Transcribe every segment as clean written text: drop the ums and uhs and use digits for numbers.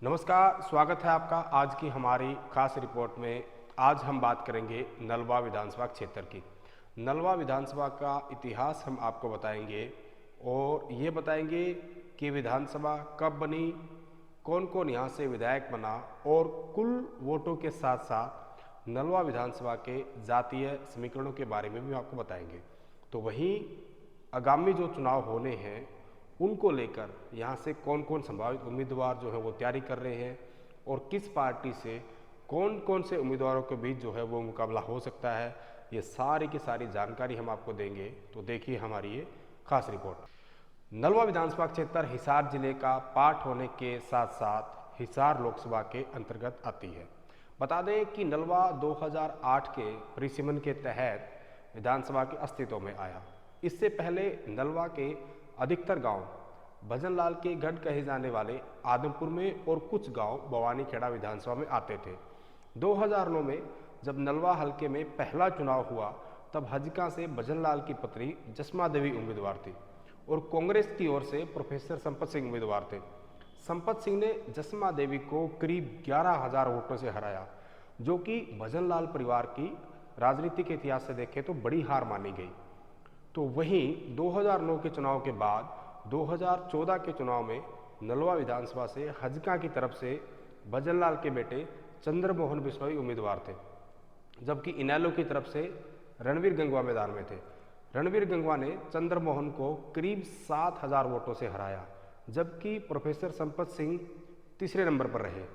नमस्कार, स्वागत है आपका आज की हमारी खास रिपोर्ट में। आज हम बात करेंगे नलवा विधानसभा क्षेत्र की। नलवा विधानसभा का इतिहास हम आपको बताएंगे और ये बताएंगे कि विधानसभा कब बनी, कौन कौन यहाँ से विधायक बना और कुल वोटों के साथ साथ नलवा विधानसभा के जातीय समीकरणों के बारे में भी आपको बताएंगे। तो वहीं आगामी जो चुनाव होने हैं उनको लेकर यहाँ से कौन कौन संभावित उम्मीदवार जो है वो तैयारी कर रहे हैं और किस पार्टी से कौन कौन से उम्मीदवारों के बीच जो है वो मुकाबला हो सकता है, ये सारी की सारी जानकारी हम आपको देंगे। तो देखिए हमारी ये खास रिपोर्ट। नलवा विधानसभा क्षेत्र हिसार जिले का पार्ट होने के साथ साथ हिसार लोकसभा के अंतर्गत आती है। बता दें कि नलवा 2008 के परिसीमन के तहत विधानसभा के अस्तित्व में आया। इससे पहले नलवा के अधिकतर गांव भजनलाल के गढ़ कहे जाने वाले आदमपुर में और कुछ गांव भवानीखेड़ा विधानसभा में आते थे। 2009 में जब नलवा हलके में पहला चुनाव हुआ तब हजका से भजनलाल की पत्नी जसमा देवी उम्मीदवार थी और कांग्रेस की ओर से प्रोफेसर संपत सिंह उम्मीदवार थे। संपत सिंह ने जसमा देवी को करीब 11,000 वोटों से हराया, जो कि भजनलाल परिवार की राजनीतिक इतिहास से देखें तो बड़ी हार मानी गई। तो वहीं 2009 के चुनाव के बाद 2014 के चुनाव में नलवा विधानसभा से हजका की तरफ से भजनलाल के बेटे चंद्रमोहन बिश्नोई उम्मीदवार थे, जबकि इनेलो की तरफ से रणवीर गंगवा मैदान में थे। रणवीर गंगवा ने चंद्रमोहन को करीब 7,000 वोटों से हराया, जबकि प्रोफेसर संपत सिंह तीसरे नंबर पर रहे।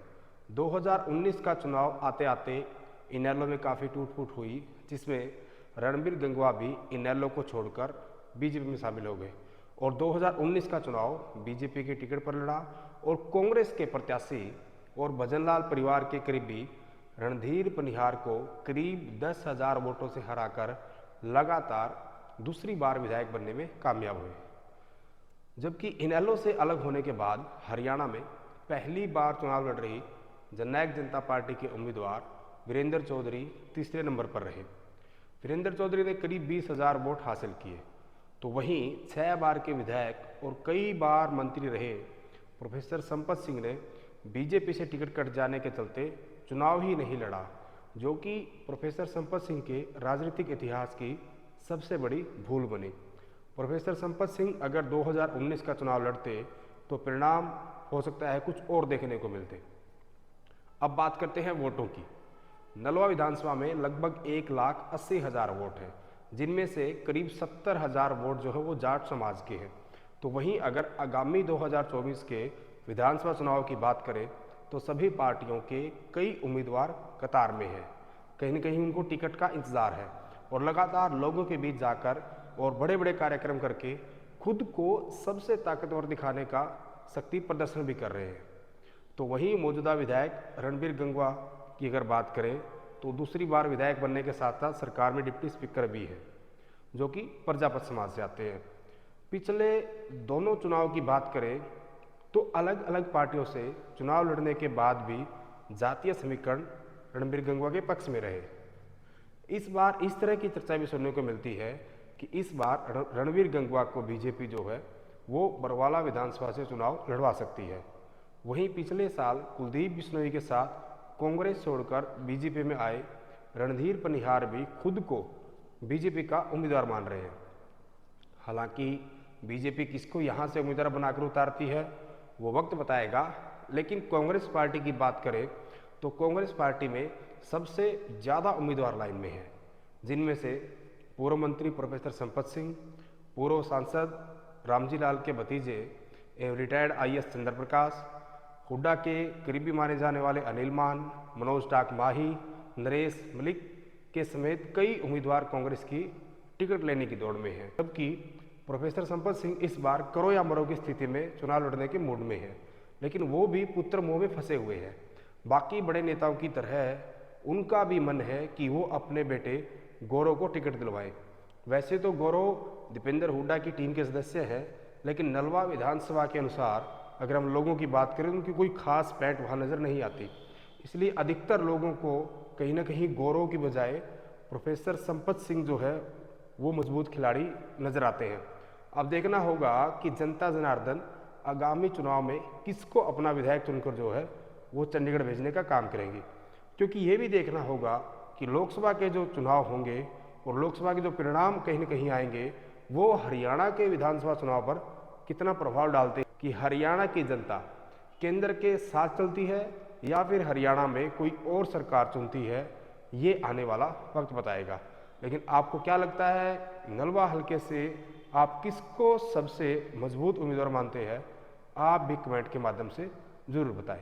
2019 का चुनाव आते आते इनेलो में काफ़ी टूट फूट हुई, जिसमें रणबीर गंगवा भी इनेलो को छोड़कर बीजेपी में शामिल हो गए और 2019 का चुनाव बीजेपी के टिकट पर लड़ा और कांग्रेस के प्रत्याशी और भजनलाल परिवार के करीबी रणधीर पनिहार को करीब 10,000 वोटों से हराकर लगातार दूसरी बार विधायक बनने में कामयाब हुए। जबकि इनेलो से अलग होने के बाद हरियाणा में पहली बार चुनाव लड़ रही जननायक जनता पार्टी के उम्मीदवार वीरेंद्र चौधरी तीसरे नंबर पर रहे। वीरेंद्र चौधरी ने करीब 20,000 वोट हासिल किए। तो वहीं 6 बार के विधायक और कई बार मंत्री रहे प्रोफेसर संपत सिंह ने बीजेपी से टिकट कट जाने के चलते चुनाव ही नहीं लड़ा, जो कि प्रोफेसर संपत सिंह के राजनीतिक इतिहास की सबसे बड़ी भूल बनी। प्रोफेसर संपत सिंह अगर 2019 का चुनाव लड़ते तो परिणाम हो सकता है कुछ और देखने को मिलते। अब बात करते हैं वोटों की। नलवा विधानसभा में लगभग 1,80,000 वोट हैं, जिनमें से करीब 70,000 वोट जो है वो जाट समाज के हैं। तो वहीं अगर आगामी 2024 के विधानसभा चुनाव की बात करें तो सभी पार्टियों के कई उम्मीदवार कतार में हैं, कहीं न कहीं उनको टिकट का इंतज़ार है और लगातार लोगों के बीच जाकर और बड़े बड़े कार्यक्रम करके खुद को सबसे ताकतवर दिखाने का शक्ति प्रदर्शन भी कर रहे हैं। तो वहीं मौजूदा विधायक रणबीर गंगवा की अगर बात करें तो दूसरी बार विधायक बनने के साथ साथ सरकार में डिप्टी स्पीकर भी है, जो कि प्रजापत समाज से आते हैं। पिछले दोनों चुनाव की बात करें तो अलग अलग पार्टियों से चुनाव लड़ने के बाद भी जातीय समीकरण रणबीर गंगवा के पक्ष में रहे। इस बार इस तरह की चर्चा भी सुनने को मिलती है कि इस बार रणबीर गंगवा को बीजेपी जो है वो बरवाला विधानसभा से चुनाव लड़वा सकती है। वहीं पिछले साल कुलदीप बिश्नोई के साथ कांग्रेस छोड़कर बीजेपी में आए रणधीर पनिहार भी खुद को बीजेपी का उम्मीदवार मान रहे हैं। हालांकि बीजेपी किसको यहाँ से उम्मीदवार बनाकर उतारती है वो वक्त बताएगा, लेकिन कांग्रेस पार्टी की बात करें तो कांग्रेस पार्टी में सबसे ज़्यादा उम्मीदवार लाइन में हैं, जिनमें से पूर्व मंत्री प्रोफेसर संपत सिंह, पूर्व सांसद रामजी लाल के भतीजे एवं रिटायर्ड IAS चंद्र प्रकाश, हुड्डा के करीबी माने जाने वाले अनिल मान, मनोज टाक माही, नरेश मलिक के समेत कई उम्मीदवार कांग्रेस की टिकट लेने की दौड़ में हैं। जबकि प्रोफेसर संपत सिंह इस बार करो या मरो की स्थिति में चुनाव लड़ने के मूड में है, लेकिन वो भी पुत्र मोह में फंसे हुए हैं। बाकी बड़े नेताओं की तरह उनका भी मन है कि वो अपने बेटे गौरव को टिकट दिलवाएं। वैसे तो गौरव दीपेंद्र हुड्डा की टीम के सदस्य हैं, लेकिन नलवा विधानसभा के अनुसार अगर हम लोगों की बात करें तो उनकी कोई खास पैठ वहाँ नज़र नहीं आती। इसलिए अधिकतर लोगों को कहीं ना कहीं गौरव की बजाय प्रोफेसर संपत सिंह जो है वो मजबूत खिलाड़ी नज़र आते हैं। अब देखना होगा कि जनता जनार्दन आगामी चुनाव में किसको अपना विधायक चुनकर जो है वो चंडीगढ़ भेजने का काम करेंगी। क्योंकि ये भी देखना होगा कि लोकसभा के जो चुनाव होंगे और लोकसभा के जो परिणाम कहीं न कहीं आएंगे वो हरियाणा के विधानसभा चुनाव पर कितना प्रभाव डालते हैं कि हरियाणा की जनता केंद्र के साथ चलती है या फिर हरियाणा में कोई और सरकार चुनती है, ये आने वाला वक्त बताएगा। लेकिन आपको क्या लगता है, नलवा हलके से आप किसको सबसे मजबूत उम्मीदवार मानते हैं? आप भी कमेंट के माध्यम से ज़रूर बताएं।